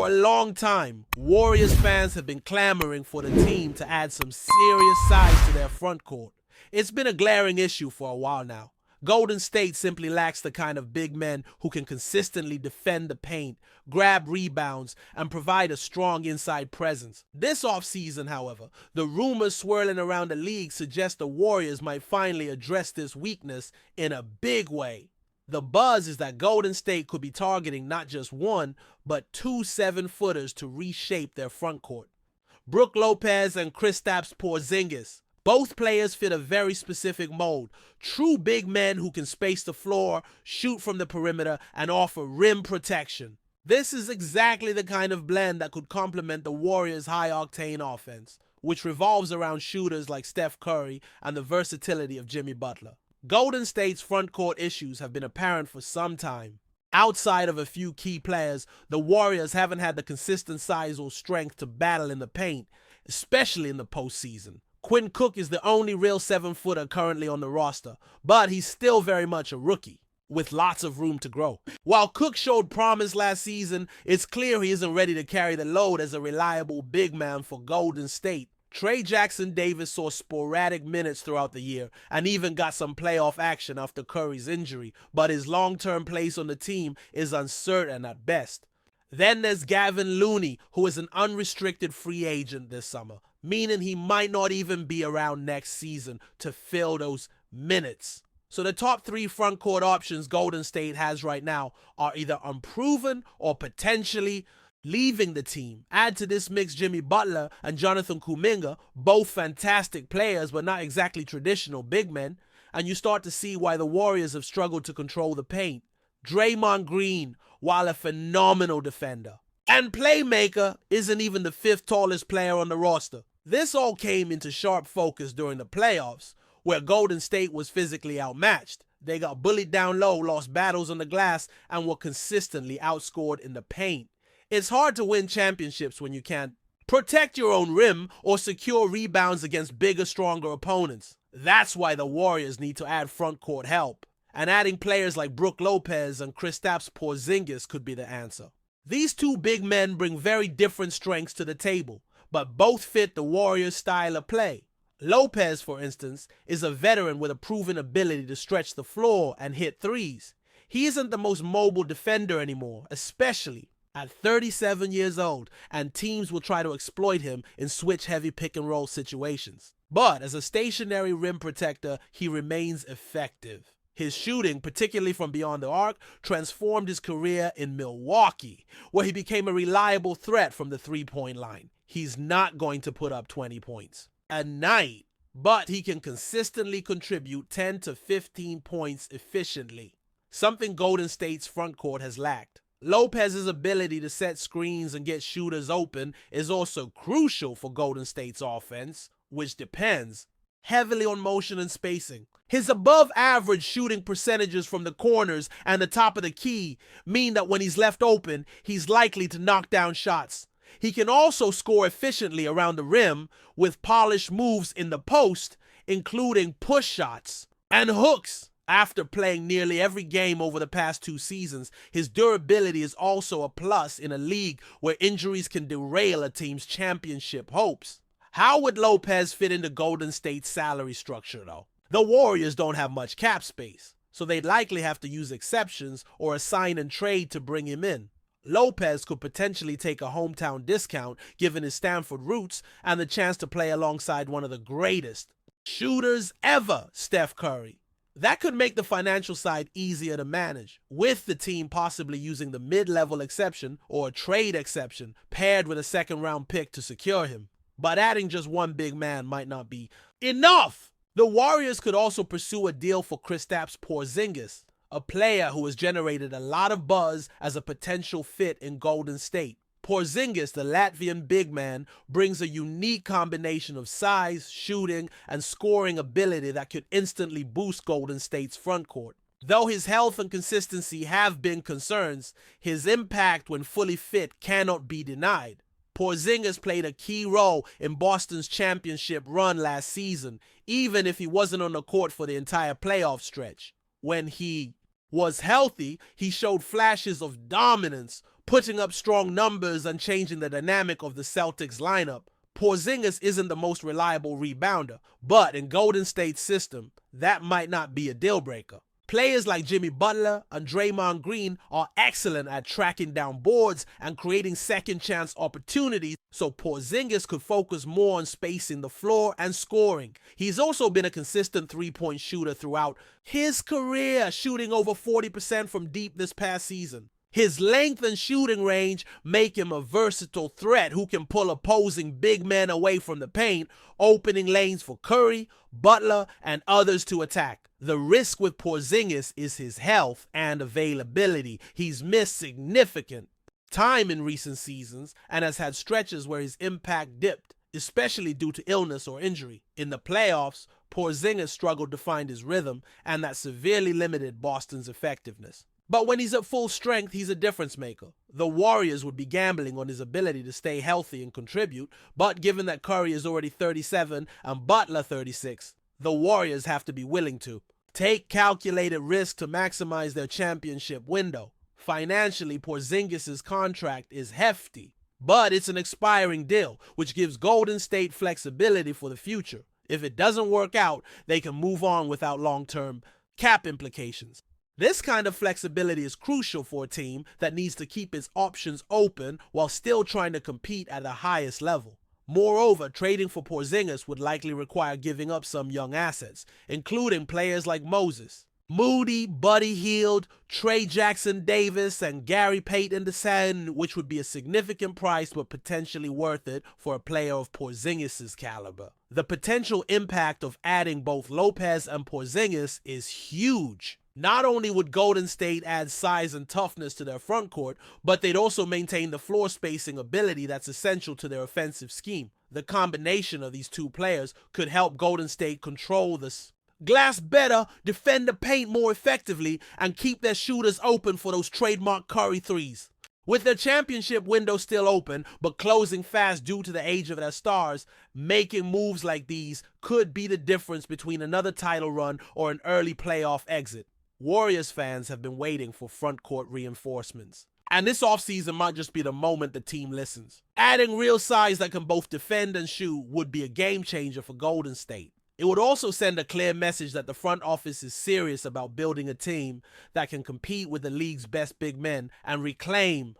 For a long time, Warriors fans have been clamoring for the team to add some serious size to their front court. It's been a glaring issue for a while now. Golden State simply lacks the kind of big men who can consistently defend the paint, grab rebounds, and provide a strong inside presence. This offseason, however, the rumors swirling around the league suggest the Warriors might finally address this weakness in a big way. The buzz is that Golden State could be targeting not just one, but 2 7-footers to reshape their front court. Brook Lopez and Kristaps Porzingis. Both players fit a very specific mold. True big men who can space the floor, shoot from the perimeter, and offer rim protection. This is exactly the kind of blend that could complement the Warriors' high-octane offense, which revolves around shooters like Steph Curry and the versatility of Jimmy Butler. Golden State's front court issues have been apparent for some time. Outside of a few key players, the Warriors haven't had the consistent size or strength to battle in the paint, especially in the postseason. Quinn Cook is the only real 7-footer currently on the roster, but he's still very much a rookie, with lots of room to grow. While Cook showed promise last season, it's clear he isn't ready to carry the load as a reliable big man for Golden State. Trey Jackson-Davis saw sporadic minutes throughout the year and even got some playoff action after Curry's injury, but his long-term place on the team is uncertain at best. Then there's Gavin Looney, who is an unrestricted free agent this summer, meaning he might not even be around next season to fill those minutes. So the top 3 front court options Golden State has right now are either unproven or potentially leaving the team. Add to this mix Jimmy Butler and Jonathan Kuminga, both fantastic players but not exactly traditional big men, and you start to see why the Warriors have struggled to control the paint. Draymond Green, while a phenomenal defender and playmaker, isn't even the 5th tallest player on the roster. This all came into sharp focus during the playoffs, where Golden State was physically outmatched. They got bullied down low, lost battles on the glass, and were consistently outscored in the paint. It's hard to win championships when you can't protect your own rim or secure rebounds against bigger, stronger opponents. That's why the Warriors need to add front court help, and adding players like Brook Lopez and Kristaps Porzingis could be the answer. These two big men bring very different strengths to the table, but both fit the Warriors' style of play. Lopez, for instance, is a veteran with a proven ability to stretch the floor and hit threes. He isn't the most mobile defender anymore, especially at 37 years old, and teams will try to exploit him in switch-heavy pick-and-roll situations. But as a stationary rim protector, he remains effective. His shooting, particularly from beyond the arc, transformed his career in Milwaukee, where he became a reliable threat from the three-point line. He's not going to put up 20 points a night, but he can consistently contribute 10 to 15 points efficiently, something Golden State's front court has lacked. Lopez's ability to set screens and get shooters open is also crucial for Golden State's offense, which depends heavily on motion and spacing. His above-average shooting percentages from the corners and the top of the key mean that when he's left open, he's likely to knock down shots. He can also score efficiently around the rim with polished moves in the post, including push shots and hooks. After playing nearly every game over the past 2 seasons, his durability is also a plus in a league where injuries can derail a team's championship hopes. How would Lopez fit into Golden State's salary structure, though? The Warriors don't have much cap space, so they'd likely have to use exceptions or a sign and trade to bring him in. Lopez could potentially take a hometown discount given his Stanford roots and the chance to play alongside one of the greatest shooters ever, Steph Curry. That could make the financial side easier to manage, with the team possibly using the mid-level exception or a trade exception paired with a second-round pick to secure him. But adding just one big man might not be enough. The Warriors could also pursue a deal for Kristaps Porzingis, a player who has generated a lot of buzz as a potential fit in Golden State. Porzingis, the Latvian big man, brings a unique combination of size, shooting, and scoring ability that could instantly boost Golden State's front court. Though his health and consistency have been concerns, his impact when fully fit cannot be denied. Porzingis played a key role in Boston's championship run last season, even if he wasn't on the court for the entire playoff stretch. When he was healthy, he showed flashes of dominance, putting up strong numbers and changing the dynamic of the Celtics lineup. Porzingis isn't the most reliable rebounder, but in Golden State's system, that might not be a deal breaker. Players like Jimmy Butler and Draymond Green are excellent at tracking down boards and creating second chance opportunities, so Porzingis could focus more on spacing the floor and scoring. He's also been a consistent three-point shooter throughout his career, shooting over 40% from deep this past season. His length and shooting range make him a versatile threat who can pull opposing big men away from the paint, opening lanes for Curry, Butler, and others to attack. The risk with Porzingis is his health and availability. He's missed significant time in recent seasons and has had stretches where his impact dipped, especially due to illness or injury. In the playoffs, Porzingis struggled to find his rhythm, and that severely limited Boston's effectiveness. But when he's at full strength, he's a difference maker. The Warriors would be gambling on his ability to stay healthy and contribute, but given that Curry is already 37 and Butler 36, the Warriors have to be willing to take calculated risk to maximize their championship window. Financially, Porzingis' contract is hefty, but it's an expiring deal, which gives Golden State flexibility for the future. If it doesn't work out, they can move on without long-term cap implications. This kind of flexibility is crucial for a team that needs to keep its options open while still trying to compete at the highest level. Moreover, trading for Porzingis would likely require giving up some young assets, including players like Moses, Moody, Buddy Hield, Trey Jackson-Davis, and Gary Payton II, which would be a significant price but potentially worth it for a player of Porzingis' caliber. The potential impact of adding both Lopez and Porzingis is huge. Not only would Golden State add size and toughness to their frontcourt, but they'd also maintain the floor spacing ability that's essential to their offensive scheme. The combination of these two players could help Golden State control the glass better, defend the paint more effectively, and keep their shooters open for those trademark Curry threes. With their championship window still open, but closing fast due to the age of their stars, making moves like these could be the difference between another title run or an early playoff exit. Warriors fans have been waiting for frontcourt reinforcements, and this offseason might just be the moment the team listens. Adding real size that can both defend and shoot would be a game changer for Golden State. It would also send a clear message that the front office is serious about building a team that can compete with the league's best big men and reclaim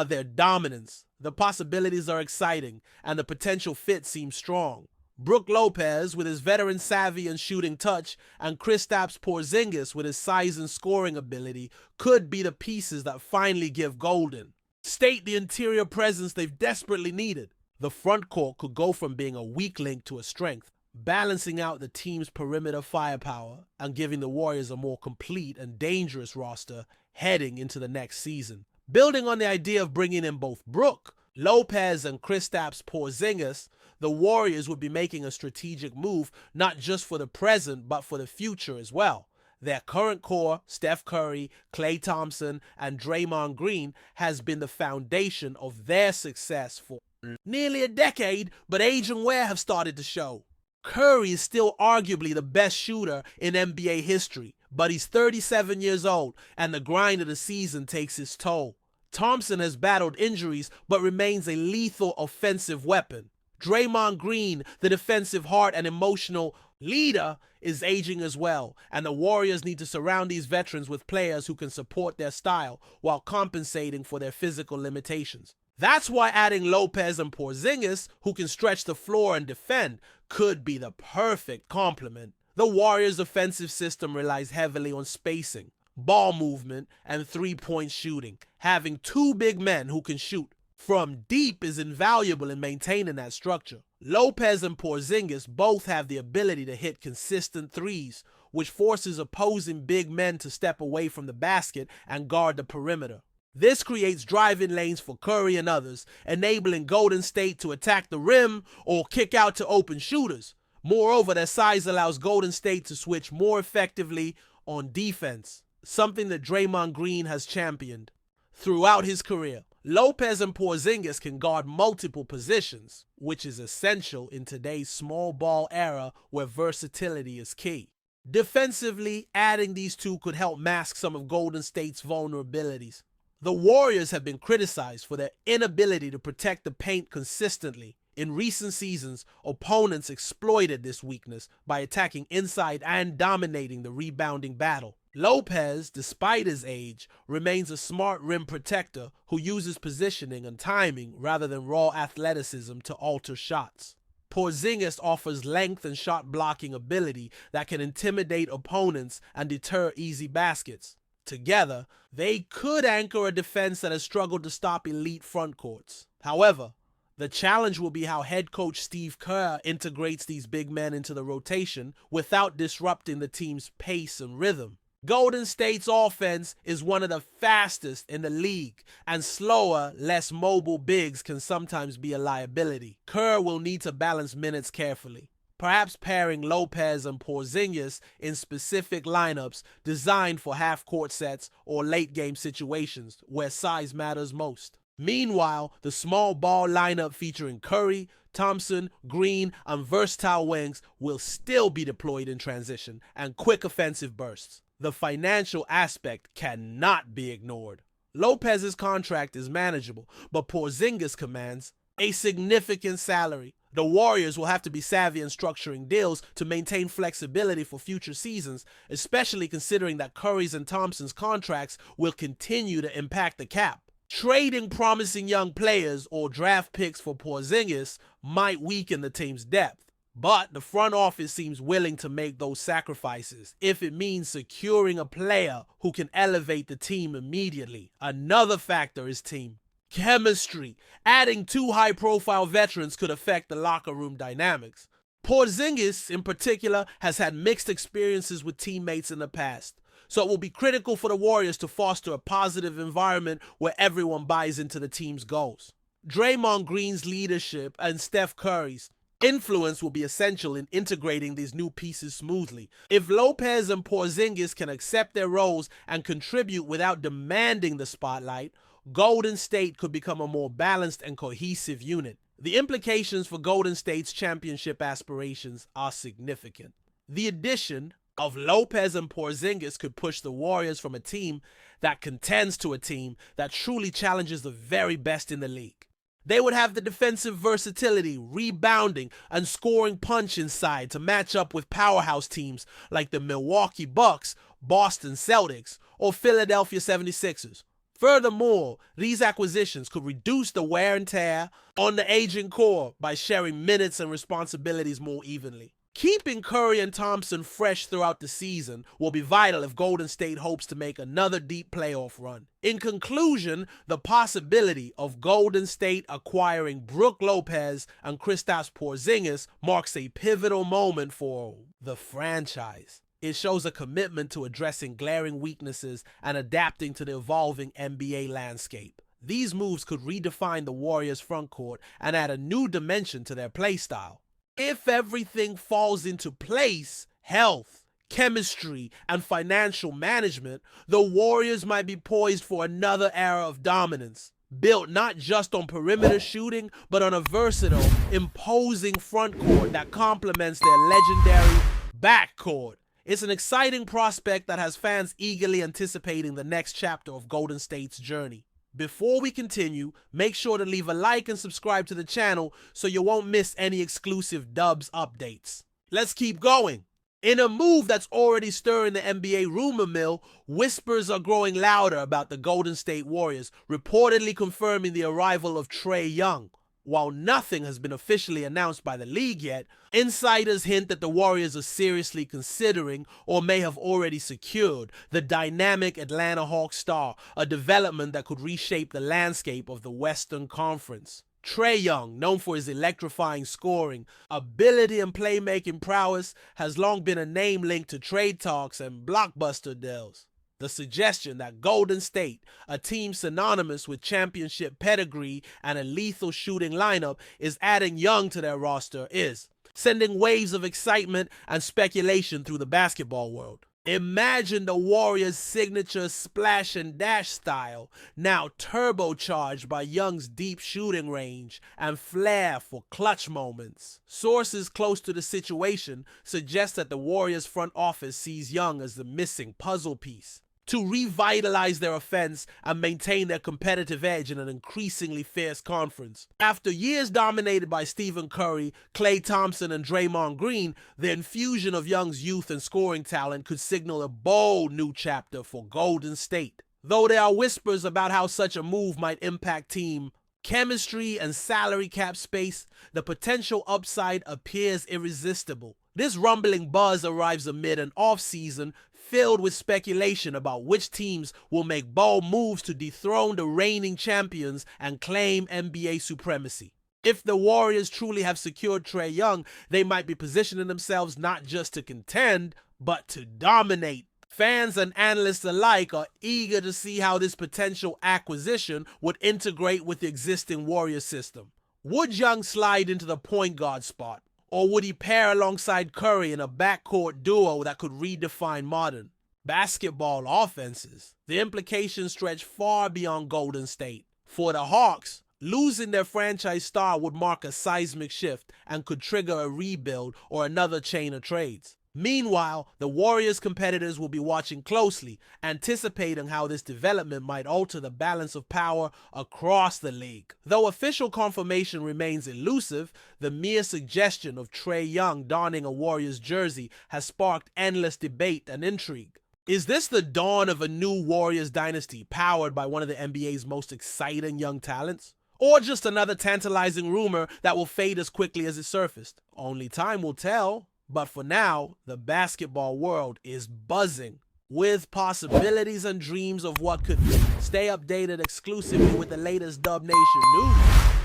their dominance. The possibilities are exciting, and the potential fit seems strong. Brook Lopez, with his veteran savvy and shooting touch, and Kristaps Porzingis, with his size and scoring ability, could be the pieces that finally give Golden State the interior presence they've desperately needed. The front court could go from being a weak link to a strength, balancing out the team's perimeter firepower and giving the Warriors a more complete and dangerous roster heading into the next season. Building on the idea of bringing in both Brook Lopez and Kristaps Porzingis, the Warriors would be making a strategic move not just for the present but for the future as well. Their current core, Steph Curry, Klay Thompson, and Draymond Green, has been the foundation of their success for nearly a decade, but age and wear have started to show. Curry is still arguably the best shooter in NBA history, but he's 37 years old and the grind of the season takes its toll. Thompson has battled injuries but remains a lethal offensive weapon. Draymond Green, the defensive heart and emotional leader, is aging as well, and the Warriors need to surround these veterans with players who can support their style while compensating for their physical limitations. That's why adding Lopez and Porzingis, who can stretch the floor and defend, could be the perfect complement. The Warriors' offensive system relies heavily on spacing, ball movement, and three-point shooting. Having two big men who can shoot from deep is invaluable in maintaining that structure. Lopez and Porzingis both have the ability to hit consistent threes, which forces opposing big men to step away from the basket and guard the perimeter. This creates driving lanes for Curry and others, enabling Golden State to attack the rim or kick out to open shooters. Moreover, their size allows Golden State to switch more effectively on defense, something that Draymond Green has championed throughout his career. Lopez and Porzingis can guard multiple positions, which is essential in today's small ball era where versatility is key. Defensively, adding these two could help mask some of Golden State's vulnerabilities. The Warriors have been criticized for their inability to protect the paint consistently. In recent seasons, opponents exploited this weakness by attacking inside and dominating the rebounding battle. Lopez, despite his age, remains a smart rim protector who uses positioning and timing rather than raw athleticism to alter shots. Porzingis offers length and shot blocking ability that can intimidate opponents and deter easy baskets. Together, they could anchor a defense that has struggled to stop elite front courts. However, the challenge will be how head coach Steve Kerr integrates these big men into the rotation without disrupting the team's pace and rhythm. Golden State's offense is one of the fastest in the league, and slower, less mobile bigs can sometimes be a liability. Kerr will need to balance minutes carefully, perhaps pairing Lopez and Porzingis in specific lineups designed for half-court sets or late-game situations where size matters most. Meanwhile, the small ball lineup featuring Curry, Thompson, Green, and versatile wings will still be deployed in transition and quick offensive bursts. The financial aspect cannot be ignored. Lopez's contract is manageable, but Porzingis commands a significant salary. The Warriors will have to be savvy in structuring deals to maintain flexibility for future seasons, especially considering that Curry's and Thompson's contracts will continue to impact the cap. Trading promising young players or draft picks for Porzingis might weaken the team's depth, but the front office seems willing to make those sacrifices if it means securing a player who can elevate the team immediately. Another factor is team chemistry. Adding two high-profile veterans could affect the locker room dynamics. Porzingis, in particular, has had mixed experiences with teammates in the past, so it will be critical for the Warriors to foster a positive environment where everyone buys into the team's goals. Draymond Green's leadership and Steph Curry's influence will be essential in integrating these new pieces smoothly. If Lopez and Porzingis can accept their roles and contribute without demanding the spotlight, Golden State could become a more balanced and cohesive unit. The implications for Golden State's championship aspirations are significant. The addition of Lopez and Porzingis could push the Warriors from a team that contends to a team that truly challenges the very best in the league. They would have the defensive versatility, rebounding, and scoring punch inside to match up with powerhouse teams like the Milwaukee Bucks, Boston Celtics, or Philadelphia 76ers. Furthermore, these acquisitions could reduce the wear and tear on the aging core by sharing minutes and responsibilities more evenly. Keeping Curry and Thompson fresh throughout the season will be vital if Golden State hopes to make another deep playoff run. In conclusion, the possibility of Golden State acquiring Brook Lopez and Kristaps Porzingis marks a pivotal moment for the franchise. It shows a commitment to addressing glaring weaknesses and adapting to the evolving NBA landscape. These moves could redefine the Warriors' frontcourt and add a new dimension to their play style. If everything falls into place, health, chemistry, and financial management, the Warriors might be poised for another era of dominance, built not just on perimeter shooting, but on a versatile, imposing frontcourt that complements their legendary backcourt. It's an exciting prospect that has fans eagerly anticipating the next chapter of Golden State's journey. Before we continue, make sure to leave a like and subscribe to the channel so you won't miss any exclusive Dubs updates. Let's keep going. In a move that's already stirring the NBA rumor mill, whispers are growing louder about the Golden State Warriors, reportedly confirming the arrival of Trey Young. While nothing has been officially announced by the league yet, insiders hint that the Warriors are seriously considering or may have already secured the dynamic Atlanta Hawks star, a development that could reshape the landscape of the Western Conference. Trey Young, known for his electrifying scoring, ability and playmaking prowess, has long been a name linked to trade talks and blockbuster deals. The suggestion that Golden State, a team synonymous with championship pedigree and a lethal shooting lineup, is adding Young to their roster is sending waves of excitement and speculation through the basketball world. Imagine the Warriors' signature splash and dash style, now turbocharged by Young's deep shooting range and flair for clutch moments. Sources close to the situation suggest that the Warriors' front office sees Young as the missing puzzle piece. to revitalize their offense and maintain their competitive edge in an increasingly fierce conference. After years dominated by Stephen Curry, Klay Thompson, and Draymond Green, the infusion of Young's youth and scoring talent could signal a bold new chapter for Golden State. Though there are whispers about how such a move might impact team chemistry and salary cap space, the potential upside appears irresistible. This rumbling buzz arrives amid an off-season filled with speculation about which teams will make bold moves to dethrone the reigning champions and claim NBA supremacy. If the Warriors truly have secured Trae Young, they might be positioning themselves not just to contend, but to dominate. Fans and analysts alike are eager to see how this potential acquisition would integrate with the existing Warriors system. Would Young slide into the point guard spot? Or would he pair alongside Curry in a backcourt duo that could redefine modern basketball offenses? The implications stretch far beyond Golden State. For the Hawks, losing their franchise star would mark a seismic shift and could trigger a rebuild or another chain of trades. Meanwhile, the Warriors competitors will be watching closely, anticipating how this development might alter the balance of power across the league. Though official confirmation remains elusive, the mere suggestion of Trae Young donning a Warriors jersey has sparked endless debate and intrigue. Is this the dawn of a new Warriors dynasty powered by one of the NBA's most exciting young talents? Or just another tantalizing rumor that will fade as quickly as it surfaced? Only time will tell. But for now, the basketball world is buzzing with possibilities and dreams of what could be. Stay updated exclusively with the latest Dub Nation news.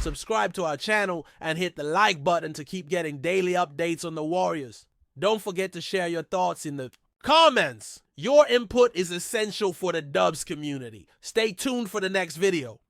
Subscribe to our channel and hit the like button to keep getting daily updates on the Warriors. Don't forget to share your thoughts in the comments. Your input is essential for the Dubs community. Stay tuned for the next video.